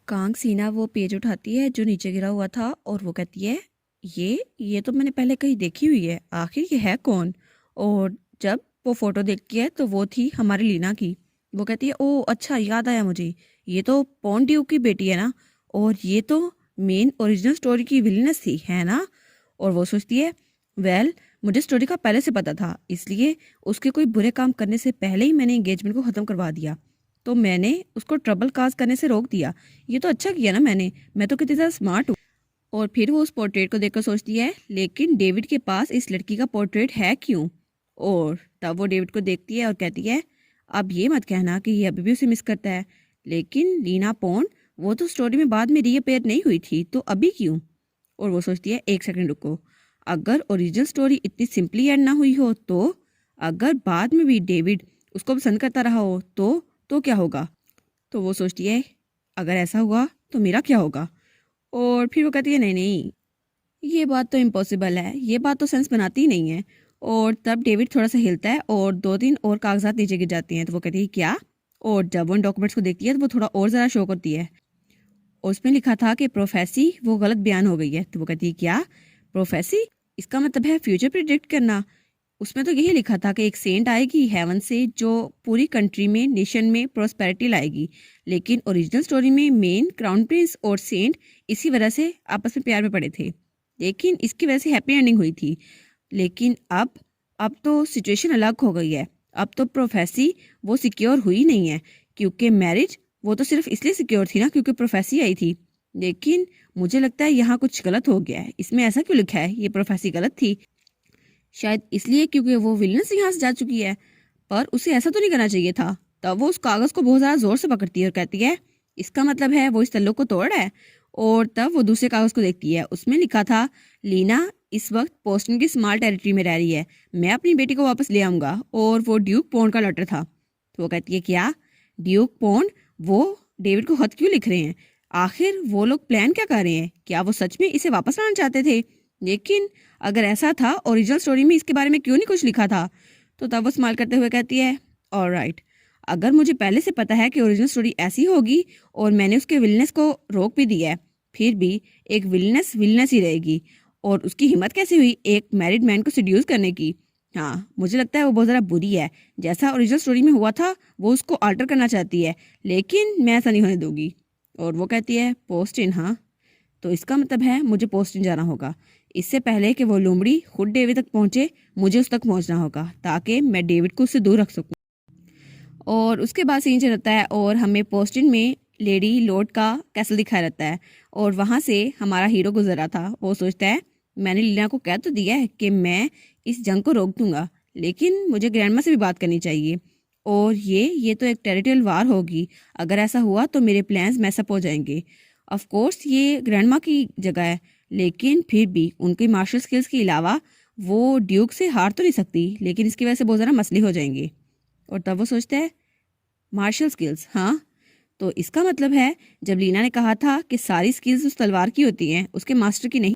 Kong सीना वो page उठाती है जो नीचे गिरा हुआ था और वो कहती है, ये तो मैंने पहले कहीं देखी हुई है, आखिर ये है कौन। और जब वो फोटो देखती है तो वो थी हमारी लीना की। वो कहती है, ओ अच्छा याद आया मुझे, ये तो पॉन ड्यूक की बेटी है ना, और ये तो मेन ओरिजिनल स्टोरी की विलनेस थी, है ना। और वो सोचती है, वेल मुझे स्टोरी का पहले से पता था, इसलिए उसके कोई बुरे काम करने से पहले ही मैंने एंगेजमेंट को ख़त्म करवा दिया, तो मैंने उसको ट्रबल काज करने से रोक दिया। ये तो अच्छा किया ना मैंने, मैं तो कितनी ज़्यादा स्मार्ट हूँ। और फिर वो उस पोर्ट्रेट को देखकर सोचती है, लेकिन डेविड के पास इस लड़की का पोर्ट्रेट है क्यों। और तब वो डेविड को देखती है और कहती है, अब ये मत कहना कि ये अभी भी उसे मिस करता है। लेकिन लीना पॉन्ड, वो तो स्टोरी में बाद में रीअपेयर नहीं हुई थी, तो अभी क्यों। और वो सोचती है, एक सेकंड रुको, अगर ओरिजिनल स्टोरी इतनी सिंपली एंड ना हुई हो तो, अगर बाद में भी डेविड उसको पसंद करता रहा हो तो क्या होगा। तो वो सोचती है, अगर ऐसा हुआ तो मेरा क्या होगा। और फिर वो कहती है, नहीं नहीं, ये बात तो इम्पॉसिबल है, ये बात तो सेंस बनाती ही नहीं है। और तब डेविड थोड़ा सा हिलता है और दो तीन और कागजात नीचे गिर जाती हैं। तो वो कहती है, क्या। और जब वो उन डॉक्यूमेंट्स को देखती है तो वो थोड़ा और ज़रा शौक होती है। और उसमें लिखा था कि प्रोफेसी वो गलत बयान हो गई है। तो वो कहती है, क्या प्रोफेसी, इसका मतलब है फ्यूचर प्रिडिक्ट करना। उसमें तो यही लिखा था कि एक सेंट आएगी हेवन से जो पूरी कंट्री में, नेशन में प्रोस्पेरिटी लाएगी। लेकिन ओरिजिनल स्टोरी में मेन क्राउन प्रिंस और सेंट इसी वजह से आपस में प्यार में पड़े थे, लेकिन इसकी वजह से हैप्पी एंडिंग हुई थी। लेकिन अब तो सिचुएशन अलग हो गई है। अब तो प्रोफेसी वो सिक्योर हुई नहीं है, क्योंकि मैरिज वो तो सिर्फ इसलिए सिक्योर थी ना क्योंकि प्रोफेसी आई थी। लेकिन मुझे लगता है यहाँ कुछ गलत हो गया है, इसमें ऐसा क्यों लिखा है ये प्रोफेसी गलत थी। शायद इसलिए क्योंकि वो विलन से यहाँ से जा चुकी है, पर उसे ऐसा तो नहीं करना चाहिए था। तब वो उस कागज को बहुत ज़्यादा जोर से पकड़ती है और कहती है, इसका मतलब है वो इस तल्लुक को तोड़ है। और तब वो दूसरे कागज को देखती है, उसमें लिखा था, लीना इस वक्त पोस्टन की स्मॉल टेरिटरी में रह रही है, मैं अपनी बेटी को वापस ले आऊंगा। और वो ड्यूक पॉन्ड का लेटर था। तो वो कहती है, क्या ड्यूक पॉन्ड, वो डेविड को खत क्यों लिख रहे हैं। आखिर वो लोग प्लान क्या कर रहे हैं, क्या वो सच में इसे वापस लाना चाहते थे। लेकिन अगर ऐसा था, ओरिजिनल स्टोरी में इसके बारे में क्यों नहीं कुछ लिखा था। तो तब वो स्माइल करते हुए कहती है, ऑलराइट, अगर मुझे पहले से पता है कि ओरिजिनल स्टोरी ऐसी होगी और मैंने उसके विलनेस को रोक भी दिया है, फिर भी एक विलनेस विलनेस ही रहेगी। और उसकी हिम्मत कैसे हुई एक मैरिड मैन को सिड्यूस करने की। हाँ, मुझे लगता है वो बहुत ज़रा बुरी है। जैसा ओरिजिनल स्टोरी में हुआ था वो उसको आल्टर करना चाहती है, लेकिन मैं ऐसा नहीं होने दूंगी। और वो कहती है, पोस्ट इन, हाँ, तो इसका मतलब है मुझे पोस्ट इन जाना होगा। इससे पहले कि वो लोमड़ी खुद डेविड तक पहुंचे, मुझे उस तक पहुंचना होगा ताकि मैं डेविड को उससे दूर रख सकूं। और उसके बाद सीन चलता है और हमें पोस्टिन में लेडी लॉर्ड का कैसल दिखाया रहता है। और वहाँ से हमारा हीरो गुजरा था। वो सोचता है, मैंने लीना को कह तो दिया है कि मैं इस जंग को रोक दूंगा, लेकिन मुझे ग्रैंडमा से भी बात करनी चाहिए। और ये तो एक टेरिटोरियल वार होगी, अगर ऐसा हुआ तो मेरे प्लान्स मैसअप हो जाएंगे। ऑफ कोर्स ये ग्रैंडमा की जगह है, लेकिन फिर भी उनकी मार्शल स्किल्स के अलावा वो ड्यूक से हार तो नहीं सकती, लेकिन इसकी वजह से बहुत ज़्यादा मसले हो जाएंगे। और तब वो सोचता है, मार्शल स्किल्स, हाँ, तो इसका मतलब है जब लीना ने कहा था कि सारी स्किल्स उस तलवार की होती हैं, उसके मास्टर की नहीं,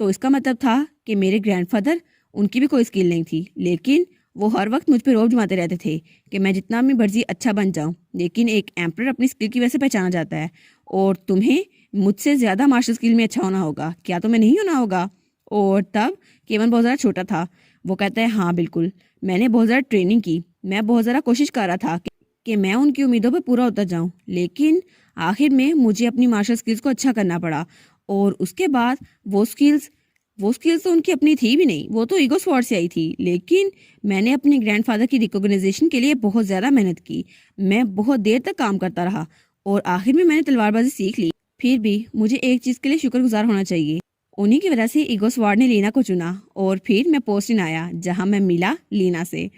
तो इसका मतलब था कि मेरे ग्रैंडफादर, उनकी भी कोई स्किल नहीं थी, लेकिन वो हर वक्त मुझ पर रोब जमाते रहते थे कि मैं जितना भी मर्जी अच्छा बन जाऊं। लेकिन एक एम्परर अपनी स्किल की वजह से पहचाना जाता है, और तुम्हें मुझसे ज़्यादा मार्शल स्किल में अच्छा होना होगा, क्या तुम्हें नहीं होना होगा। और तब केवन बहुत ज़्यादा छोटा था। वो कहता है, हाँ बिल्कुल, मैंने बहुत ज़्यादा ट्रेनिंग की, मैं बहुत ज़्यादा कोशिश कर रहा था कि मैं उनकी उम्मीदों पर पूरा उतर जाऊं, लेकिन आखिर में मुझे अपनी मार्शल स्किल्स को अच्छा करना पड़ा। और उसके बाद वो स्किल्स तो उनकी अपनी थी भी नहीं, वो तो ईगो स्वॉर्ड से आई थी। लेकिन मैंने अपने ग्रैंडफादर की रिकॉग्नाइजेशन के लिए बहुत ज़्यादा मेहनत की, मैं बहुत देर तक काम करता रहा, और आखिर में मैंने तलवारबाजी सीख ली। फिर भी मुझे एक चीज़ के लिए शुक्रगुजार होना चाहिए, उन्हीं की वजह से ईगो स्वॉर्ड ने लीना को चुना। और फिर मैं पोस्टिन आया जहाँ मैं मिला लीना से।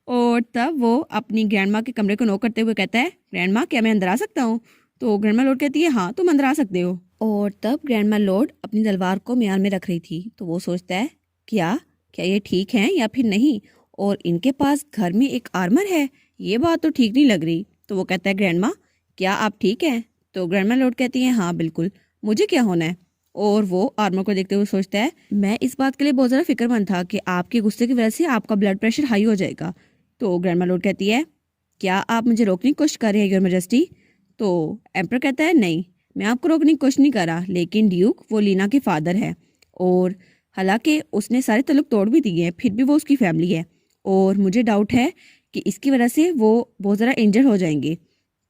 और तब वो अपनी ग्रैंडमा के कमरे को नॉक करते हुए कहता है, ग्रैंडमा क्या मैं अंदर आ सकता हूँ। तो ग्रैंडमा लॉर्ड कहती है, हाँ तुम अंदर आ सकते हो। और तब ग्रैंडमा लॉर्ड अपनी तलवार को म्यान में रख रही थी। तो वो सोचता है, क्या क्या ये ठीक है या फिर नहीं, और इनके पास घर में एक आर्मर है, ये बात तो ठीक नहीं लग रही। तो वो कहता है, ग्रैंडमा क्या आप ठीक हैं। तो ग्रैंडमा लॉर्ड कहती है, हाँ बिल्कुल, मुझे क्या होना है। और वो आर्मर को देखते हुए सोचता है, मैं इस बात के लिए बहुत ज़्यादा फिक्रमंद था कि आपके गुस्से की वजह से आपका ब्लड प्रेशर हाई हो जाएगा। तो ग्रैंडमा लॉर्ड कहती है, क्या आप मुझे रोकने की कोशिश कर रहे हैं योर मैजेस्टी। तो एम्पर कहता है, नहीं, मैं आपको रोकने की कोशिश नहीं कर रहा, लेकिन ड्यूक वो लीना के फादर है और हालांकि उसने सारे तल्लुक तोड़ भी दिए हैं, फिर भी वो उसकी फैमिली है और मुझे डाउट है कि इसकी वजह से वो बहुत ज़्यादा इंजर हो जाएंगे।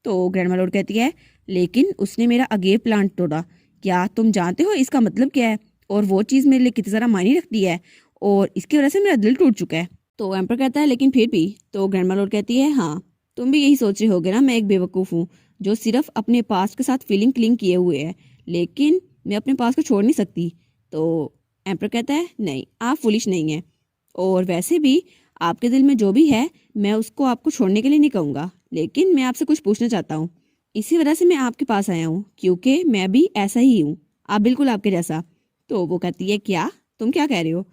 तो ग्रैंडमा लॉर्ड कहती है, लेकिन उसने मेरा अगेव प्लांट तोड़ा, क्या तुम जानते हो इसका मतलब क्या है? और वो चीज़ मेरे लिए कितनी ज़्यादा मायने रखती है और इसकी वजह से मेरा दिल टूट चुका है। तो एम्पर कहता है, लेकिन फिर भी। तो ग्रैंडमा लॉर्ड कहती है, हाँ तुम भी यही सोच रहे होगे ना, मैं एक बेवकूफ़ हूँ जो सिर्फ अपने पास्ट के साथ फीलिंग क्लिंग किए हुए है, लेकिन मैं अपने पास्ट को छोड़ नहीं सकती। तो एम्पर कहता है, नहीं आप फुलिश नहीं हैं, और वैसे भी आपके दिल में जो भी है मैं उसको आपको छोड़ने के लिए नहीं कहूँगा, लेकिन मैं आपसे कुछ पूछना चाहता हूँ। इसी वजह से मैं आपके पास आया हूँ क्योंकि मैं भी ऐसा ही हूँ, आप बिल्कुल आपके जैसा। तो वो कहती है, क्या तुम क्या कह रहे हो?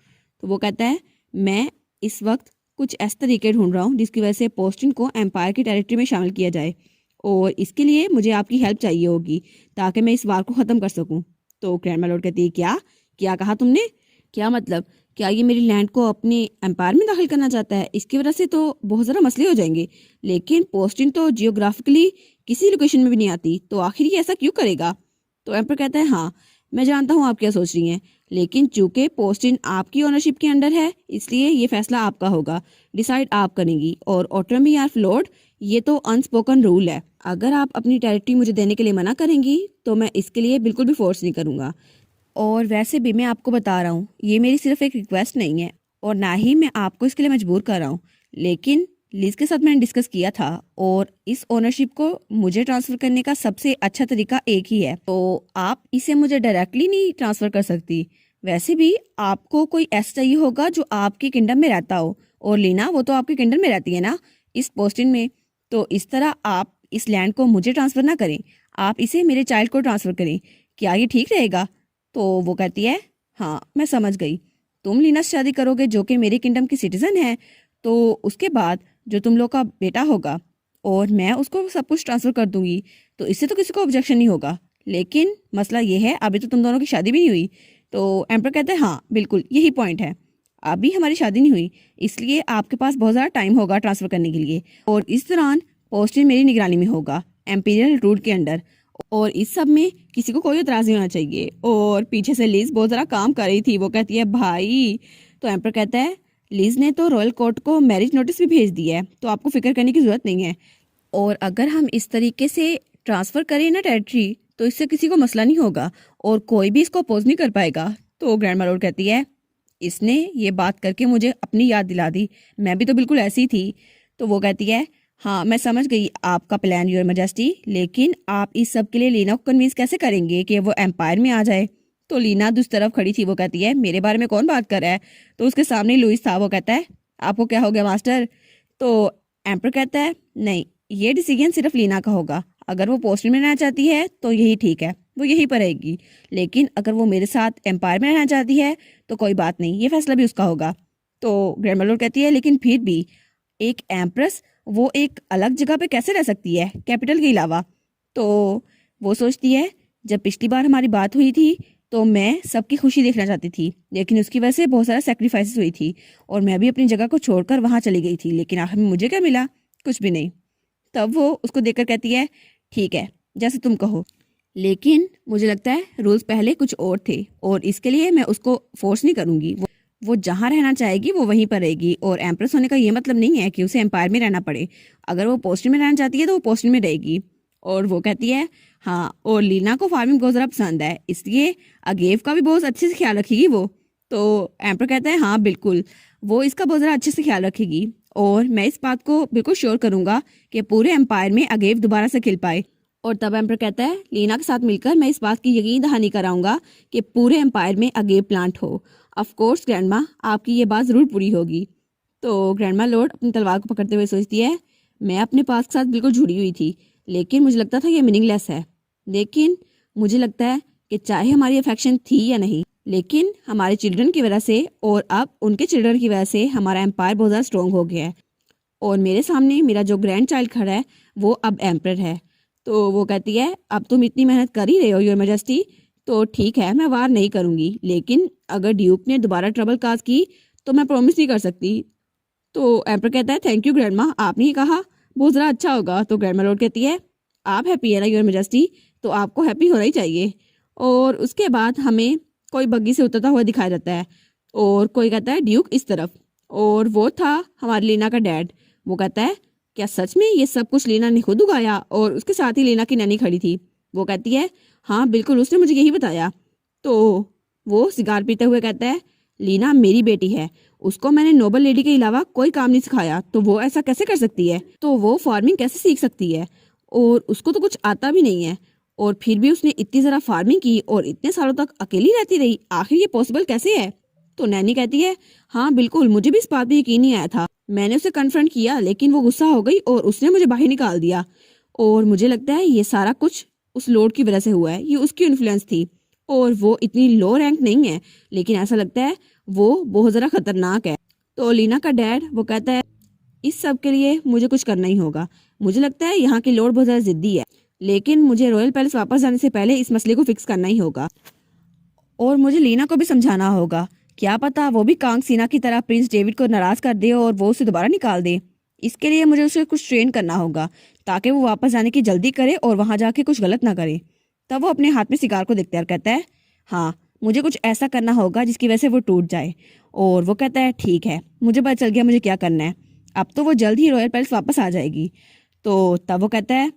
तो वो कहता है, मैं इस वक्त कुछ ऐसे तरीके ढूंढ रहा हूँ जिसकी वजह से पोस्टिन को एम्पायर की टेरिटरी में शामिल किया जाए, और इसके लिए मुझे आपकी हेल्प चाहिए होगी ताकि मैं इस वार को ख़त्म कर सकूँ। तो ग्रैंडमा लॉर्ड कहती है, क्या क्या कहा तुमने? क्या मतलब? क्या ये मेरी लैंड को अपने एम्पायर में दाखिल करना चाहता है? इसकी वजह से तो बहुत ज़्यादा मसले हो जाएंगे, लेकिन पोस्टिन तो जियोग्राफिकली किसी लोकेशन में भी नहीं आती, तो आखिर ये ऐसा क्यों करेगा? तो एम्पर कहता है, हाँ मैं जानता हूँ आप क्या सोच रही हैं, लेकिन चूंकि पोस्टिन आपकी ओनरशिप के अंडर है इसलिए ये फैसला आपका होगा, डिसाइड आप करेंगी। और ऑटोनॉमी ऑफ लॉर्ड ये तो अनस्पोकन रूल है, अगर आप अपनी टेरिटरी मुझे देने के लिए मना करेंगी तो मैं इसके लिए बिल्कुल भी फोर्स नहीं करूँगा। और वैसे भी मैं आपको बता रहा हूँ, ये मेरी सिर्फ एक रिक्वेस्ट नहीं है और ना ही मैं आपको इसके लिए मजबूर कर रहा हूँ, लेकिन लिज के साथ मैंने डिस्कस किया था और इस ओनरशिप को मुझे ट्रांसफ़र करने का सबसे अच्छा तरीका एक ही है, तो आप इसे मुझे डायरेक्टली नहीं ट्रांसफ़र कर सकती। वैसे भी आपको कोई ऐसा चाहिए होगा जो आपके किंगडम में रहता हो, और लीना वो तो आपके किंगडम में रहती है ना, इस पोस्टिन में। तो इस तरह आप इस लैंड को मुझे ट्रांसफ़र ना करें, आप इसे मेरे चाइल्ड को ट्रांसफ़र करें। क्या ये ठीक रहेगा? तो वो कहती है, हाँ मैं समझ गई, तुम लीना से शादी करोगे जो कि मेरे किंगडम की सिटीज़न है, तो उसके बाद जो तुम लोग का बेटा होगा और मैं उसको सब कुछ ट्रांसफ़र कर दूंगी, तो इससे तो किसी को ऑब्जेक्शन नहीं होगा। लेकिन मसला ये है अभी तो तुम दोनों की शादी भी नहीं हुई। तो एम्पर कहते हैं, हाँ बिल्कुल यही पॉइंट है, अभी हमारी शादी नहीं हुई, इसलिए आपके पास बहुत ज़्यादा टाइम होगा ट्रांसफ़र करने के लिए, और इस दौरान पोस्टिंग मेरी निगरानी में होगा एम्पीरियल रूल के अंडर, और इस सब में किसी को कोई एतराज़ नहीं होना चाहिए। और पीछे से लिज बहुत ज़रा काम कर रही थी, वो कहती है, भाई। तो एम्पर कहता है, लिज ने तो रॉयल कोर्ट को मैरिज नोटिस भी भेज दिया है, तो आपको फिक्र करने की ज़रूरत नहीं है, और अगर हम इस तरीके से ट्रांसफ़र करें ना टेरिटरी, तो इससे किसी को मसला नहीं होगा और कोई भी इसको अपोज नहीं कर पाएगा। तो ग्रैंडमा लॉर्ड कहती है, इसने ये बात करके मुझे अपनी याद दिला दी, मैं भी तो बिल्कुल ऐसी थी। तो वो कहती है, हाँ मैं समझ गई आपका प्लान योर मैजेस्टी, लेकिन आप इस सब के लिए लीना को कन्विंस कैसे करेंगे कि वो एम्पायर में आ जाए? तो लीना दूसरी तरफ खड़ी थी, वो कहती है, मेरे बारे में कौन बात कर रहा है? तो उसके सामने लुइस था, वो कहता है, आपको क्या हो गया मास्टर? तो एम्पर कहता है, नहीं ये डिसीजन सिर्फ लीना का होगा, अगर वो पोस्टिंग में रहना चाहती है तो यही ठीक है, वो यहीं पर रहेगी, लेकिन अगर वो मेरे साथ एम्पायर में रहना चाहती है तो कोई बात नहीं, ये फैसला भी उसका होगा। तो ग्रैंडमा लॉर्ड कहती है, लेकिन फिर भी एक एम्प्रेस वो एक अलग जगह पे कैसे रह सकती है कैपिटल के अलावा? तो वो सोचती है, जब पिछली बार हमारी बात हुई थी तो मैं सबकी खुशी देखना चाहती थी, लेकिन उसकी वजह से बहुत सारा सेक्रीफाइसेस हुई थी और मैं भी अपनी जगह को छोड़कर वहाँ चली गई थी, लेकिन आखिर में मुझे क्या मिला? कुछ भी नहीं। तब वो उसको देखकर कहती है, ठीक है जैसे तुम कहो, लेकिन मुझे लगता है रूल्स पहले कुछ और थे और इसके लिए मैं उसको फोर्स नहीं करूंगी, वो जहाँ रहना चाहेगी वो वहीं पर रहेगी, और एम्प्रेस होने का ये मतलब नहीं है कि उसे एम्पायर में रहना पड़े, अगर वो पोस्टिंग में रहना चाहती है तो वो पोस्टिंग में रहेगी। और वो कहती है, हाँ और लीना को फार्मिंग बहुत ज़्यादा पसंद है, इसलिए अगेव का भी बहुत अच्छे से ख्याल रखेगी वो। तो एम्पर कहता है, हाँ बिल्कुल वो इसका बहुत ज़्यादा अच्छे से ख्याल रखेगी, और मैं इस बात को बिल्कुल श्योर करूंगा कि पूरे एम्पायर में अगेव दोबारा से खिल पाए। और तब एम्पर कहता है, लीना के साथ मिलकर मैं इस बात की यकीन दहानी कराऊंगा कि पूरे एम्पायर में अगेव प्लांट हो। ऑफ कोर्स ग्रैंडमा आपकी ये बात ज़रूर पूरी होगी। तो ग्रैंडमा लॉर्ड अपनी तलवार को पकड़ते हुए सोचती है, मैं अपने पास के साथ बिल्कुल जुड़ी हुई थी, लेकिन मुझे लगता था ये मीनिंगलेस है, लेकिन मुझे लगता है कि चाहे हमारी अफेक्शन थी या नहीं, लेकिन हमारे चिल्ड्रन की वजह से और अब उनके चिल्ड्रन की वजह से हमारा एम्पायर बहुत ज़्यादा स्ट्रॉन्ग हो गया है, और मेरे सामने मेरा जो ग्रैंड चाइल्ड खड़ा है वो अब एम्पर है। तो वो कहती है, अब तुम इतनी मेहनत कर ही रहे हो योर मैजेस्टी, तो ठीक है मैं वार नहीं करूंगी, लेकिन अगर ड्यूक ने दोबारा ट्रबल काज की तो मैं प्रॉमिस नहीं कर सकती। तो एम्पर कहता है, थैंक यू ग्रैंडमा, आपने ही कहा बहुत ज़रा अच्छा होगा। तो ग्रैंडमा लॉर्ड कहती है, आप हैप्पी है ना योर मैजेस्टी तो आपको हैप्पी होना ही चाहिए। और उसके बाद हमें कोई बग्गी से उतरता हुआ दिखाया जाता है और कोई कहता है ड्यूक इस तरफ, और वो था हमारी लीना का डैड। वो कहता है क्या सच में ये सब कुछ लीना ने खुद उगाया? और उसके साथ ही लीना की नैनी खड़ी थी। वो कहती है हाँ बिल्कुल, उसने मुझे यही बताया। तो वो सिगार पीते हुए कहता है लीना मेरी बेटी है, उसको मैंने नोबल लेडी के अलावा कोई काम नहीं सिखाया, तो वो ऐसा कैसे कर सकती है? तो वो फार्मिंग कैसे सीख सकती है? और उसको तो कुछ आता भी नहीं है, और फिर भी उसने इतनी ज़रा फार्मिंग की और इतने सालों तक अकेली रहती रही, आखिर ये पॉसिबल कैसे है? तो नैनी कहती है हाँ बिल्कुल, मुझे भी इस बात पे यकीन नहीं आया था। मैंने उसे कन्फ्रंट किया लेकिन वो गुस्सा हो गई और उसने मुझे बाहर निकाल दिया। और मुझे लगता है ये सारा कुछ उस लॉर्ड की वजह से हुआ है, ये उसकी इन्फ्लुएंस थी। और वो इतनी लो रैंक नहीं है, लेकिन ऐसा लगता है वो बहुत ज़रा खतरनाक है। तो लीना का डैड वो कहता है इस सब के लिए मुझे कुछ करना ही होगा। मुझे लगता है यहाँ की लॉर्ड बहुत ज़्यादा जिद्दी है, लेकिन मुझे रॉयल पैलेस वापस जाने से पहले इस मसले को फिक्स करना ही होगा। और मुझे लीना को भी समझाना होगा, क्या पता वो भी कांग सीना की तरह प्रिंस डेविड को नाराज कर दे और वो उसे दोबारा निकाल दे। इसके लिए मुझे उसे कुछ ट्रेन करना होगा ताकि वो वापस जाने की जल्दी करे और वहां जाके कुछ गलत ना करे। तब वो अपने हाथ में सिगार को देखते और कहता है हाँ मुझे कुछ ऐसा करना होगा जिसकी वजह से वो टूट जाए। और वो कहता है ठीक है, मुझे पता चल गया मुझे क्या करना है, अब तो वो जल्द ही रॉयल पैलेस वापस आ जाएगी। तो तब वो कहता है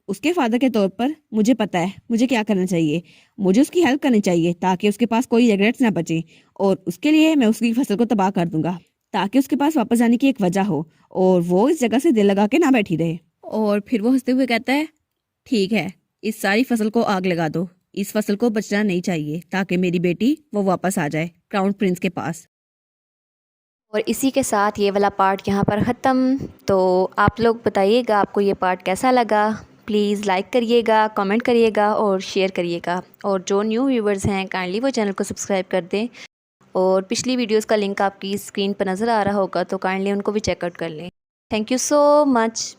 उसके फादर के तौर पर मुझे पता है मुझे क्या करना चाहिए, मुझे उसकी हेल्प करनी चाहिए ताकि उसके पास कोई रिग्रेट्स ना बचे, और उसके लिए मैं उसकी फसल को तबाह कर दूंगा ताकि उसके पास वापस जाने की एक वजह हो और वो इस जगह से दिल लगा के ना बैठी रहे। और फिर वो हंसते हुए कहता है ठीक है, इस सारी फसल को आग लगा दो, इस फसल को बचना नहीं चाहिए ताकि मेरी बेटी वो वापस आ जाए क्राउन प्रिंस के पास। और इसी के साथ ये वाला पार्ट यहाँ पर ख़त्म। तो आप लोग बताइएगा आपको ये पार्ट कैसा लगा। प्लीज़ लाइक करिएगा, कमेंट करिएगा और शेयर करिएगा। और जो न्यू व्यूवर्स हैं काइंडली वो चैनल को सब्सक्राइब कर दें। और पिछली वीडियोस का लिंक आपकी स्क्रीन पर नज़र आ रहा होगा, तो काइंडली उनको भी चेकआउट कर लें। Thank you so much.